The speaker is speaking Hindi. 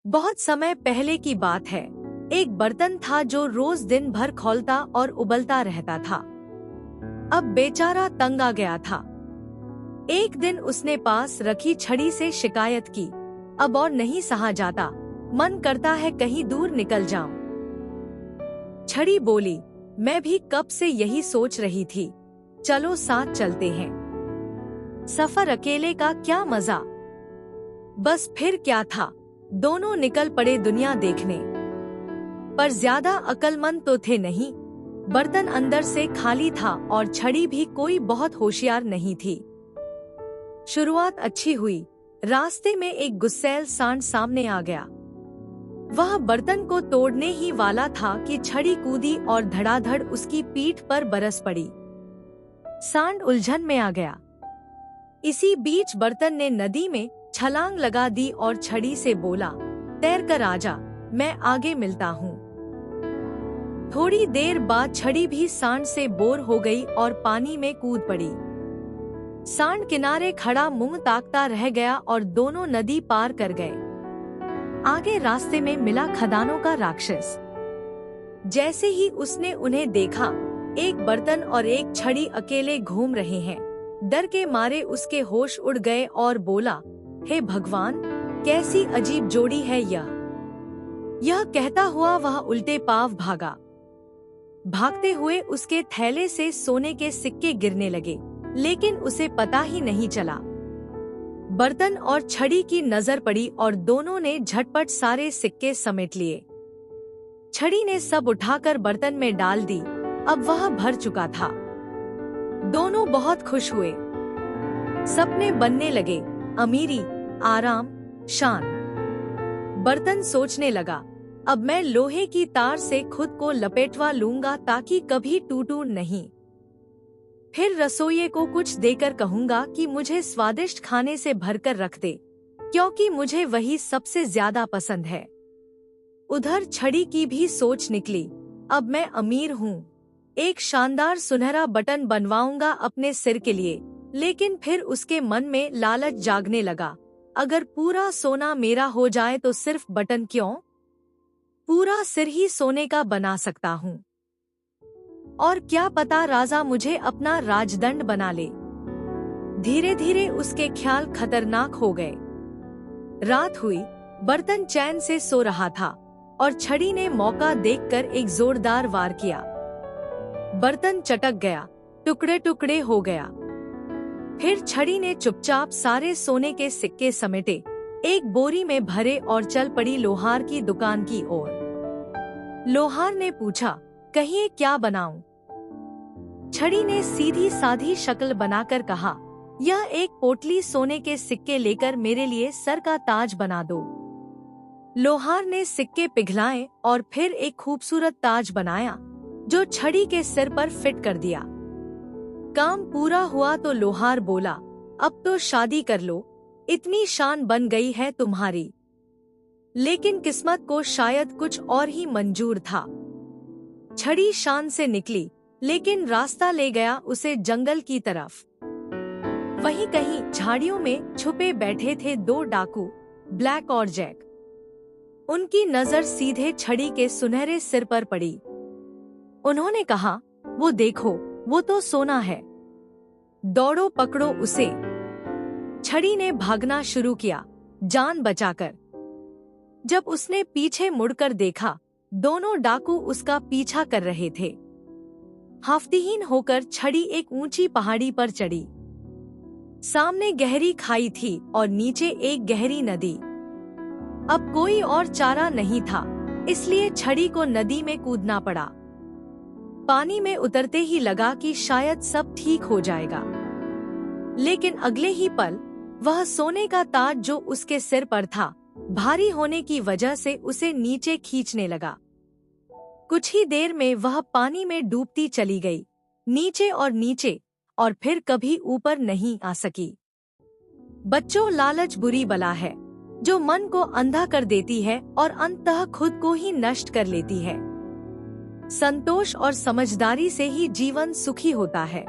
बहुत समय पहले की बात है। एक बर्तन था जो रोज दिन भर खौलता और उबलता रहता था। अब बेचारा तंग आ गया था। एक दिन उसने पास रखी छड़ी से शिकायत की, अब और नहीं सहा जाता, मन करता है कहीं दूर निकल जाऊं। छड़ी बोली, मैं भी कब से यही सोच रही थी, चलो साथ चलते हैं। सफर अकेले का क्या मजा। बस फिर क्या था, दोनों निकल पड़े दुनिया देखने। पर ज्यादा अक्लमंद तो थे नहीं। बर्तन अंदर से खाली था और छड़ी भी कोई बहुत होशियार नहीं थी। शुरुआत अच्छी हुई। रास्ते में एक गुस्सैल सांड सामने आ गया। वह बर्तन को तोड़ने ही वाला था कि छड़ी कूदी और धड़ाधड़ उसकी पीठ पर बरस पड़ी। सांड उलझन में आ गया। इसी बीच बर्तन ने नदी में छलांग लगा दी और छड़ी से बोला, तैर कर आजा, मैं आगे मिलता हूँ। थोड़ी देर बाद छड़ी भी सांड से बोर हो गई और पानी में कूद पड़ी। सांड किनारे खड़ा मुंह ताकता रह गया और दोनों नदी पार कर गए। आगे रास्ते में मिला खदानों का राक्षस। जैसे ही उसने उन्हें देखा, एक बर्तन और एक छड़ी अकेले घूम रहे हैं। डर के मारे उसके होश उड़ गए और बोला, हे भगवान, कैसी अजीब जोड़ी है यह कहता हुआ वह उल्टे पांव भागा। भागते हुए उसके थैले से सोने के सिक्के गिरने लगे, लेकिन उसे पता ही नहीं चला। बर्तन और छड़ी की नजर पड़ी और दोनों ने झटपट सारे सिक्के समेट लिए। छड़ी ने सब उठाकर बर्तन में डाल दी। अब वह भर चुका था। दोनों बहुत खुश हुए। सपने बनने लगे, अमीरी, आराम, शान। बर्तन सोचने लगा, अब मैं लोहे की तार से खुद को लपेटवा लूंगा ताकि कभी टूटूं नहीं। फिर रसोइये को कुछ देकर कहूंगा कि मुझे स्वादिष्ट खाने से भरकर रख दे, क्योंकि मुझे वही सबसे ज्यादा पसंद है। उधर छड़ी की भी सोच निकली, अब मैं अमीर हूँ, एक शानदार सुनहरा बटन बनवाऊंगा अपने सिर के लिए। लेकिन फिर उसके मन में लालच जागने लगा, अगर पूरा सोना मेरा हो जाए तो सिर्फ बटन क्यों, पूरा सिर ही सोने का बना सकता हूँ। और क्या पता राजा मुझे अपना राजदंड बना ले। धीरे धीरे उसके ख्याल खतरनाक हो गए। रात हुई, बर्तन चैन से सो रहा था और छड़ी ने मौका देखकर एक जोरदार वार किया। बर्तन चटक गया, टुकड़े टुकड़े हो गया। फिर छड़ी ने चुपचाप सारे सोने के सिक्के समेटे, एक बोरी में भरे और चल पड़ी लोहार की दुकान की ओर। लोहार ने पूछा, कहिए क्या बनाऊं? छड़ी ने सीधी साधी शक्ल बनाकर कहा, यह एक पोटली सोने के सिक्के लेकर मेरे लिए सर का ताज बना दो। लोहार ने सिक्के पिघलाए और फिर एक खूबसूरत ताज बनाया, जो छड़ी के सिर पर फिट कर दिया। काम पूरा हुआ तो लोहार बोला, अब तो शादी कर लो, इतनी शान बन गई है तुम्हारी। लेकिन किस्मत को शायद कुछ और ही मंजूर था। छड़ी शान से निकली, लेकिन रास्ता ले गया उसे जंगल की तरफ। वहीं कहीं झाड़ियों में छुपे बैठे थे दो डाकू, ब्लैक और जैक। उनकी नजर सीधे छड़ी के सुनहरे सिर पर पड़ी। उन्होंने कहा, वो देखो, वो तो सोना है, दौड़ो पकड़ो उसे। छड़ी ने भागना शुरू किया, जान बचाकर। जब उसने पीछे मुड़कर देखा, दोनों डाकू उसका पीछा कर रहे थे। हफ्तेहीन होकर छड़ी एक ऊंची पहाड़ी पर चढ़ी। सामने गहरी खाई थी और नीचे एक गहरी नदी। अब कोई और चारा नहीं था, इसलिए छड़ी को नदी में कूदना पड़ा। पानी में उतरते ही लगा कि शायद सब ठीक हो जाएगा, लेकिन अगले ही पल वह सोने का ताज जो उसके सिर पर था, भारी होने की वजह से उसे नीचे खींचने लगा। कुछ ही देर में वह पानी में डूबती चली गई, नीचे और नीचे, और फिर कभी ऊपर नहीं आ सकी। बच्चों, लालच बुरी बला है, जो मन को अंधा कर देती है और अंततः खुद को ही नष्ट कर लेती है। संतोष और समझदारी से ही जीवन सुखी होता है।